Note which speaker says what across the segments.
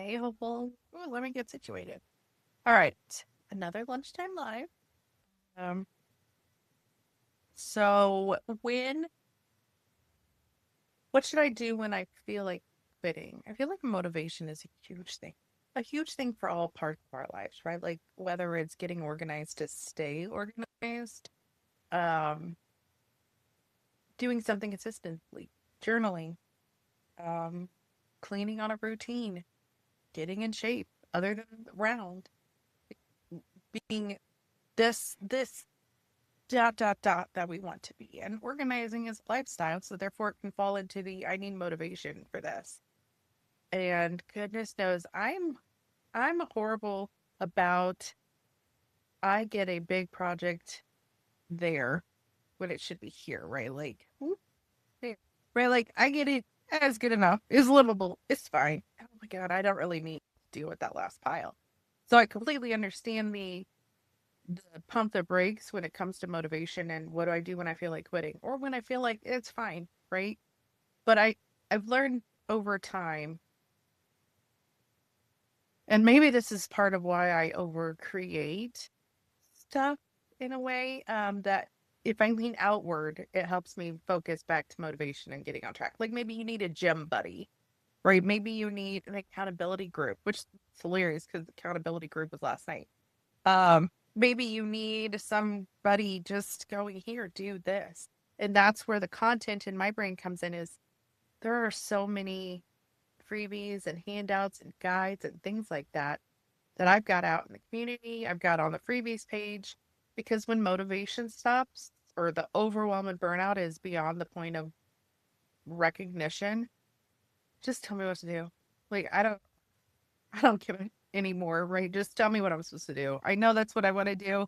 Speaker 1: Okay, hopeful. Ooh, let me get situated. All right, another lunchtime live. Um, so what should I do when I feel like quitting? I feel like motivation is a huge thing for all parts of our lives, right? Like whether it's getting organized to stay organized, um, doing something consistently, journaling, um, cleaning on a routine, getting in shape, other than round, being this dot dot dot that we want to be. And organizing is a lifestyle, so therefore it can fall into the I need motivation for this. And goodness knows I'm horrible about I get a big project there when it should be here, right? Like whoop, there. Right, like I get it as good enough. It's livable. It's fine. Oh my god, I don't really need to deal with that last pile. So I completely understand the pump the brakes when it comes to motivation and what do I do when I feel like quitting or when I feel like it's fine, right? But I've learned over time, and maybe this is part of why I over create stuff in a way, that if I lean outward, it helps me focus back to motivation and getting on track. Like maybe you need a gym buddy, right? Maybe you need an accountability group, which is hilarious because the accountability group was last night. Maybe you need somebody just going here, do this. And that's where the content in my brain comes in is there are so many freebies and handouts and guides and things like that that I've got out in the community. I've got on the freebies page because when motivation stops or the overwhelm and burnout is beyond the point of recognition, just tell me what to do. Like I don't give it anymore, right? Just tell me what I'm supposed to do. I know that's what I want to do,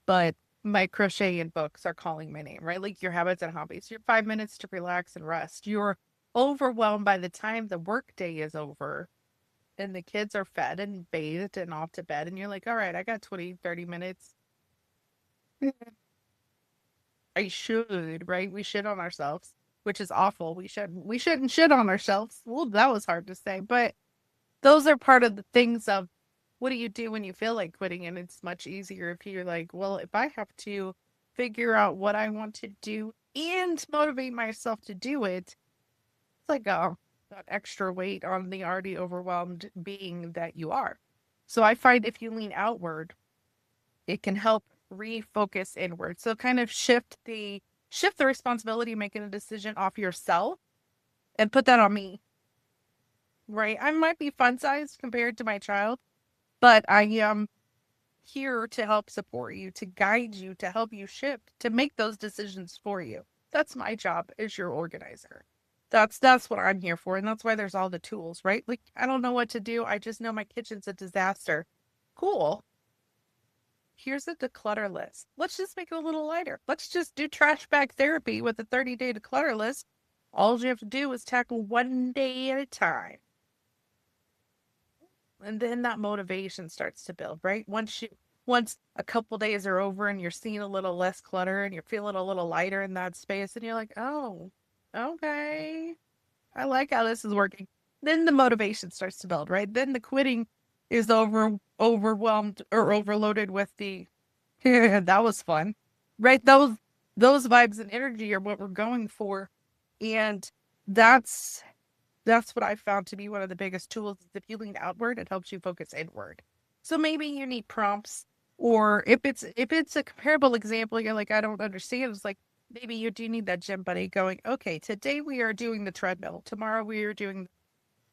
Speaker 1: but my crochet and books are calling my name, right? Like your habits and hobbies, your 5 minutes to relax and rest. You're overwhelmed by the time the work day is over and the kids are fed and bathed and off to bed. And you're like, all right, I got 20, 30 minutes. I should, right? We shit on ourselves, which is awful. We shouldn't shit on ourselves. Well, that was hard to say, but those are part of the things of what do you do when you feel like quitting? And it's much easier if you're like, well, if I have to figure out what I want to do and motivate myself to do it, it's like that extra weight on the already overwhelmed being that you are. So I find if you lean outward, it can help refocus inward. So kind of shift the responsibility of making a decision off yourself and put that on me. Right. I might be fun sized compared to my child, but I am here to help support you, to guide you, to help you shift, to make those decisions for you. That's my job as your organizer. That's what I'm here for. And that's why there's all the tools, right? Like I don't know what to do. I just know my kitchen's a disaster. Cool. Here's a declutter list. Let's just make it a little lighter. Let's just do trash bag therapy with a 30-day declutter list. All you have to do is tackle one day at a time. And then that motivation starts to build, right? Once a couple days are over and you're seeing a little less clutter and you're feeling a little lighter in that space and you're like, "Oh, okay. I like how this is working." Then the motivation starts to build, right? Then the quitting is overwhelmed or overloaded with the yeah, that was fun. Right? Those vibes and energy are what we're going for. And that's that's what I found to be one of the biggest tools is if you lean outward, it helps you focus inward. So maybe you need prompts, or if it's a comparable example, you're like, I don't understand. It's like maybe you do need that gym buddy going, okay, today we are doing the treadmill. Tomorrow we are doing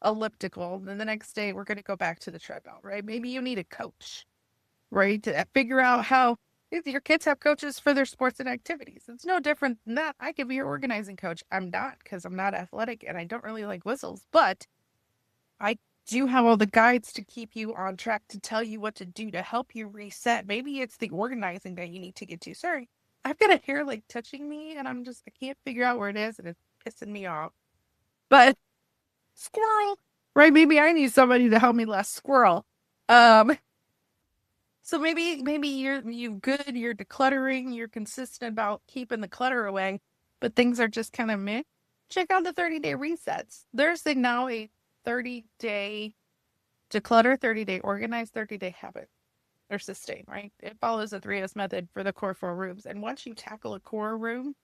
Speaker 1: elliptical. Then the next day we're gonna go back to the treadmill, right? Maybe you need a coach, right? To figure out how if your kids have coaches for their sports and activities. It's no different than that. I could be your organizing coach. I'm not because I'm not athletic and I don't really like whistles, but I do have all the guides to keep you on track to tell you what to do to help you reset. Maybe it's the organizing that you need to get to. Sorry, I've got a hair like touching me and I can't figure out where it is and it's pissing me off. But squirrel, right? Maybe I need somebody to help me less squirrel. Um, So maybe you're decluttering, you're consistent about keeping the clutter away, but things are just kind of meh. Check out the 30-day resets. There's now a 30-day Declutter 30-day, organize 30-day habit or sustain, right? It follows the 3S method for the core 4 rooms. And once you tackle a core room,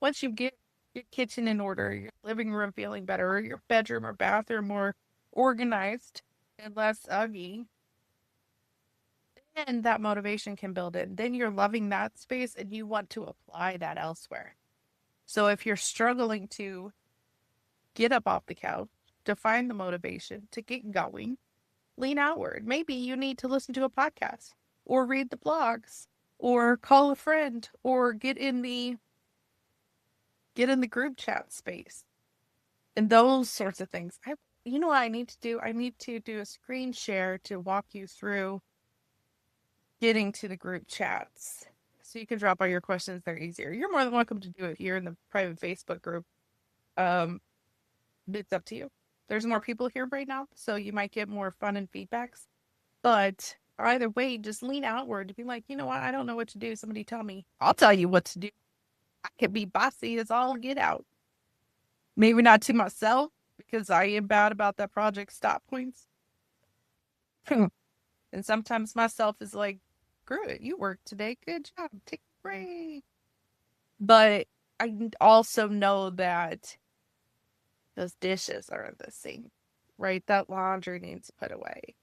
Speaker 1: once you get your kitchen in order, your living room feeling better, or your bedroom or bathroom more organized and less ugly, then that motivation can build in. Then you're loving that space and you want to apply that elsewhere. So if you're struggling to get up off the couch, to find the motivation, to get going, lean outward. Maybe you need to listen to a podcast or read the blogs or call a friend or get in the group chat space and those sorts of things. You know what I need to do? I need to do a screen share to walk you through getting to the group chats. So you can drop all your questions there easier. You're more than welcome to do it here in the private Facebook group. Um, it's up to you. There's more people here right now, so you might get more fun and feedbacks. But either way, just lean outward to be like, you know what? I don't know what to do. Somebody tell me. I'll tell you what to do. I can be bossy as all get out. Maybe not to myself because I am bad about that project stop points. And sometimes myself is like, screw it. You worked today. Good job. Take a break. But I also know that those dishes are the same, right? That laundry needs put away.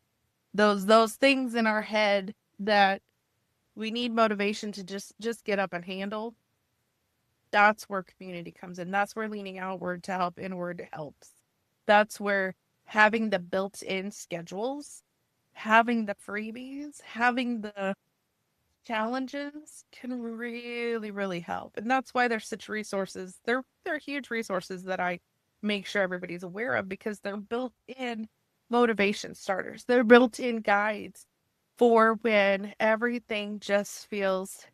Speaker 1: Those things in our head that we need motivation to just get up and handle. That's where community comes in. That's where leaning outward to help inward helps. That's where having the built-in schedules, having the freebies, having the challenges can really, really help. And that's why they're such resources. They're huge resources that I make sure everybody's aware of because they're built in motivation starters. They're built in guides for when everything just feels,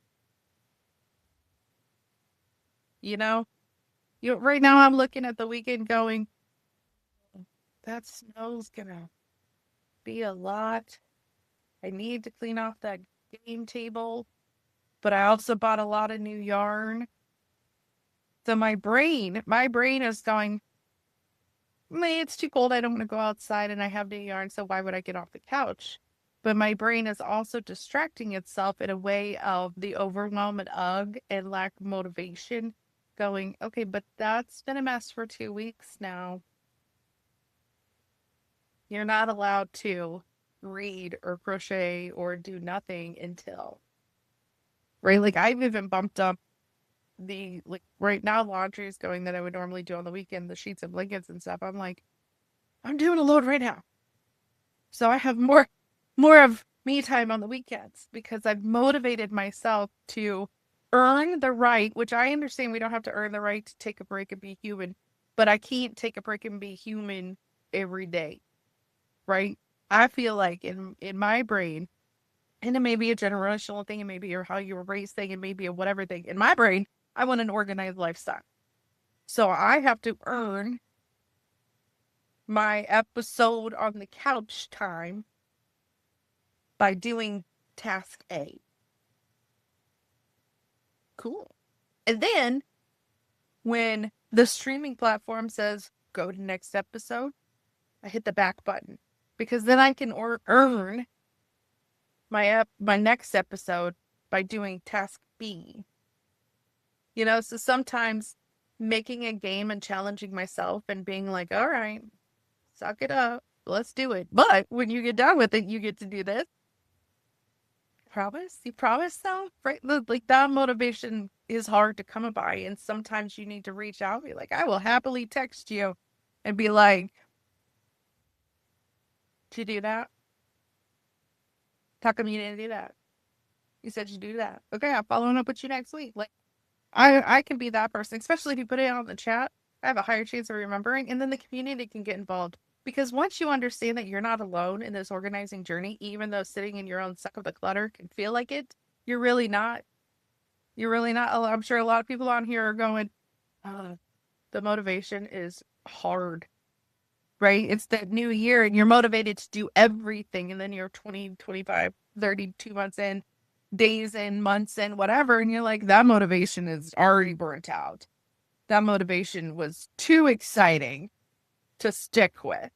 Speaker 1: you know, right now I'm looking at the weekend going, that snow's gonna be a lot. I need to clean off that game table, but I also bought a lot of new yarn. So my brain is going, "Meh, it's too cold. I don't want to go outside and I have new yarn, so why would I get off the couch?" But my brain is also distracting itself in a way of the overwhelm and and lack of motivation, going, okay, but that's been a mess for 2 weeks now. You're not allowed to read or crochet or do nothing until, right? Like I've even bumped up the, like right now laundry is going that I would normally do on the weekend, the sheets and blankets and stuff. I'm like, I'm doing a load right now. So I have more of me time on the weekends because I've motivated myself to earn the right, which I understand we don't have to earn the right to take a break and be human, but I can't take a break and be human every day, right? I feel like in my brain, and it may be a generational thing, and maybe how you were raised thing, and maybe a whatever thing. In my brain, I want an organized lifestyle. So I have to earn my episode on the couch time by doing task A. Cool. And then when the streaming platform says go to next episode, I hit the back button because then I can earn my next episode by doing task B. So sometimes making a game and challenging myself and being like, all right, suck it up, let's do it. But when you get done with it, you get to do this. Promise? You promise though? Right? Like that motivation is hard to come by. And sometimes you need to reach out and be like, I will happily text you and be like, did you do that? How come you didn't do that? You said you do that. Okay, I'm following up with you next week. Like I can be that person, especially if you put it out in the chat. I have a higher chance of remembering, and then the community can get involved. Because once you understand that you're not alone in this organizing journey, even though sitting in your own suck of the clutter can feel like it, you're really not. You're really not. I'm sure a lot of people on here are going, the motivation is hard, right? It's that new year and you're motivated to do everything. And then you're 20, 25, 32 months in, days in, months in, whatever. And you're like, that motivation is already burnt out. That motivation was too exciting to stick with.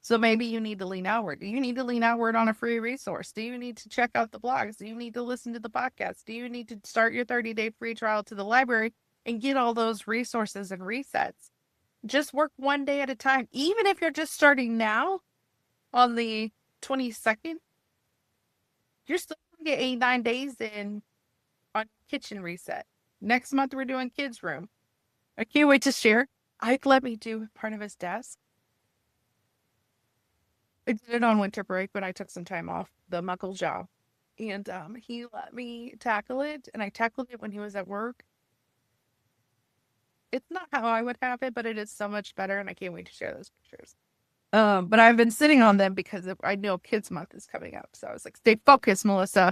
Speaker 1: So maybe you need to lean outward. Do you need to lean outward on a free resource? Do you need to check out the blogs? Do you need to listen to the podcast? Do you need to start your 30-day free trial to the library and get all those resources and resets? Just work one day at a time. Even if you're just starting now on the 22nd, you're still going to get 8, 9 days in on kitchen reset. Next month, we're doing kids' room. I can't wait to share. Ike let me do part of his desk. I did it on winter break when I took some time off, the muckle job. And he let me tackle it, and I tackled it when he was at work. It's not how I would have it, but it is so much better, and I can't wait to share those pictures. But I've been sitting on them because I know Kids Month is coming up. So I was like, stay focused, Melissa.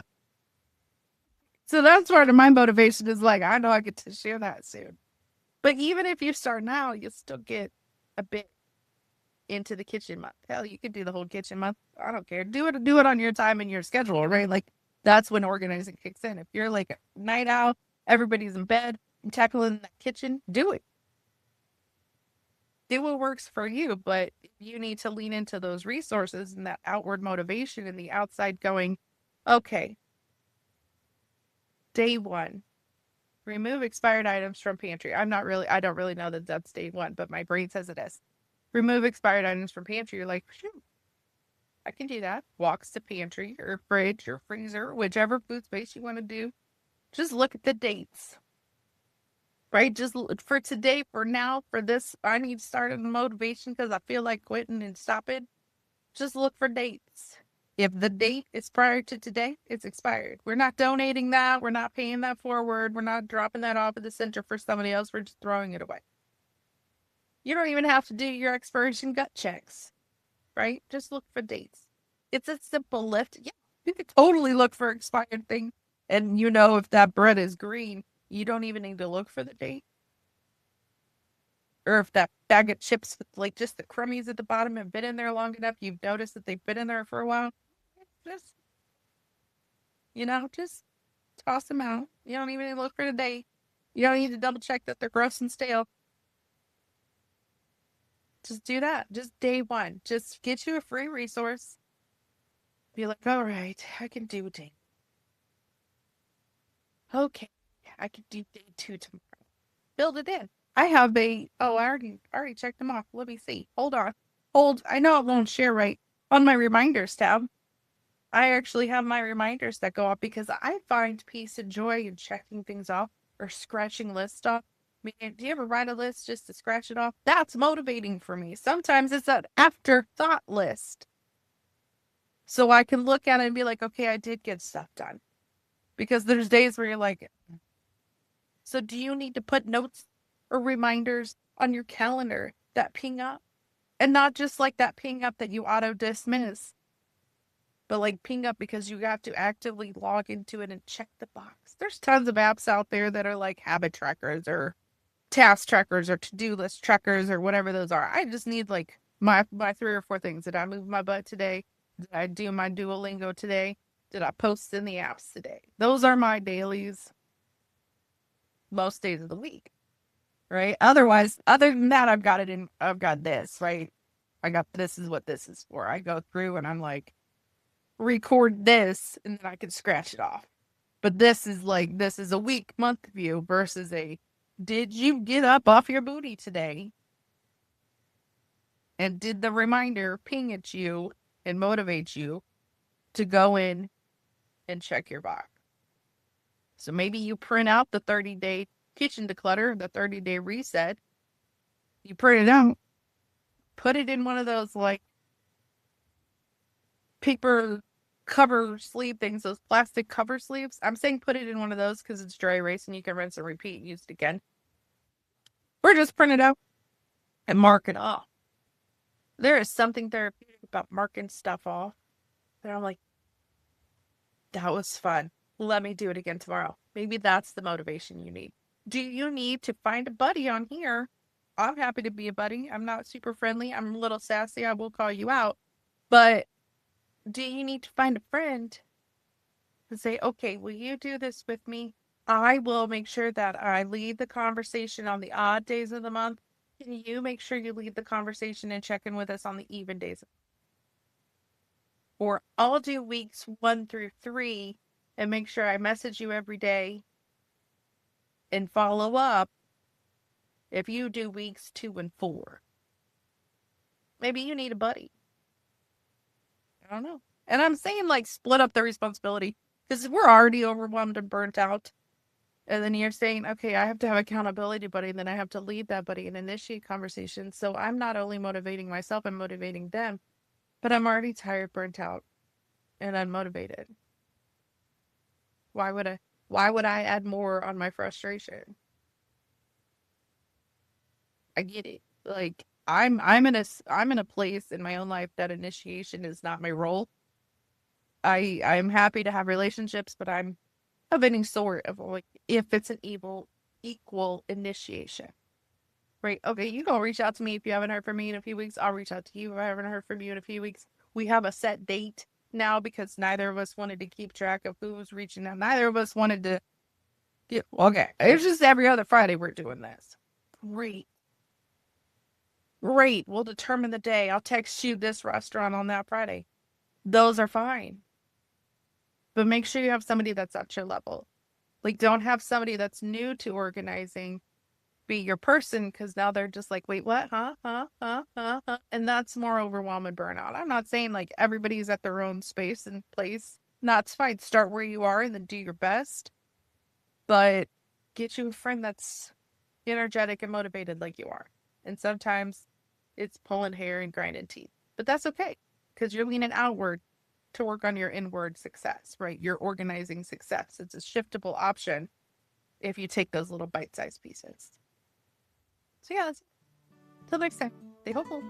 Speaker 1: So that's part of my motivation is like, I know I get to share that soon. But even if you start now, you still get a bit into the kitchen month. Hell, you could do the whole kitchen month. I don't care. Do it on your time and your schedule, right? Like that's when organizing kicks in. If you're like a night owl, everybody's in bed, and tackling that kitchen, do it. Do what works for you, but you need to lean into those resources and that outward motivation and the outside going, okay, day one, remove expired items from pantry. I don't really know that that's day one, but my brain says it is. Remove expired items from pantry. You're like, shoot, I can do that. Walks to pantry or fridge or freezer, whichever food space you want to do. Just look at the dates, right? Just for today, for now, for this, I need to start a motivation because I feel like quitting and stopping. Just look for dates. If the date is prior to today, it's expired. We're not donating that. We're not paying that forward. We're not dropping that off at the center for somebody else. We're just throwing it away. You don't even have to do your expiration gut checks, right? Just look for dates. It's a simple lift. Yeah, you could totally look for expired things. And you know, if that bread is green, you don't even need to look for the date. Or if that bag of chips with like just the crummies at the bottom have been in there long enough, you've noticed that they've been in there for a while. Just, just toss them out. You don't even need to look for the date. You don't need to double check that they're gross and stale. Just do that. Just day one. Just get you a free resource. Be like, all right, I can do day. Okay, I can do day two tomorrow. Build it in. I have I already checked them off. Let me see. Hold on. I know it won't share right on my reminders tab. I actually have my reminders that go off because I find peace and joy in checking things off or scratching lists off. I mean, do you ever write a list just to scratch it off? That's motivating for me. Sometimes it's an afterthought list. So I can look at it and be like, okay, I did get stuff done. Because there's days where you're like, so do you need to put notes or reminders on your calendar that ping up? And not just like that ping up that you auto dismiss, but like ping up because you have to actively log into it and check the box. There's tons of apps out there that are like habit trackers or task trackers or to-do list trackers or whatever those are. I just need like my 3 or 4 things. Did I move my butt today? Did I do my Duolingo today? Did I post in the apps today? Those are my dailies most days of the week, right? Otherwise, other than that, I've got this, right? This is what this is for. I go through and I'm like, record this and then I can scratch it off. But this is a week, month view versus did you get up off your booty today? And did the reminder ping at you and motivate you to go in and check your box? So maybe you print out the 30-day kitchen declutter, the 30-day reset. You print it out, put it in one of those like paper cover sleeve things, those plastic cover sleeves. I'm saying put it in one of those because it's dry erase and you can rinse and repeat and use it again. Or just print it out and mark it off. There is something therapeutic about marking stuff off. And I'm like, that was fun. Let me do it again tomorrow. Maybe that's the motivation you need. Do you need to find a buddy on here? I'm happy to be a buddy. I'm not super friendly. I'm a little sassy. I will call you out. But do you need to find a friend and say, okay, will you do this with me? I will make sure that I lead the conversation on the odd days of the month. Can you make sure you lead the conversation and check in with us on the even days? Or I'll do weeks 1 through 3 and make sure I message you every day and follow up if you do weeks 2 and 4. Maybe you need a buddy. I don't know. And I'm saying like split up the responsibility because we're already overwhelmed and burnt out. And then you're saying, okay, I have to have accountability buddy, and then I have to lead that buddy and initiate conversations. So I'm not only motivating myself, I'm motivating them, but I'm already tired, burnt out, and unmotivated. Why would I add more on my frustration? I get it. Like I'm in a place in my own life that initiation is not my role. I'm happy to have relationships, but I'm of any sort of like if it's an evil equal initiation. Right. Okay, you gonna reach out to me if you haven't heard from me in a few weeks. I'll reach out to you if I haven't heard from you in a few weeks. We have a set date now because neither of us wanted to keep track of who was reaching out. Neither of us wanted to get okay. It's just every other Friday we're doing this. Great. Great. We'll determine the day. I'll text you this restaurant on that Friday. Those are fine. But make sure you have somebody that's at your level. Like, don't have somebody that's new to organizing be your person because now they're just like, wait, what? Huh? Huh? Huh? Huh? Huh? And that's more overwhelm and burnout. I'm not saying like everybody's at their own space and place. That's fine. Start where you are and then do your best. But get you a friend that's energetic and motivated like you are. And sometimes it's pulling hair and grinding teeth. But that's okay because you're leaning outward to work on your inward success, right? Your organizing success. It's a shiftable option if you take those little bite sized pieces. So, yeah, till next time. Stay hopeful.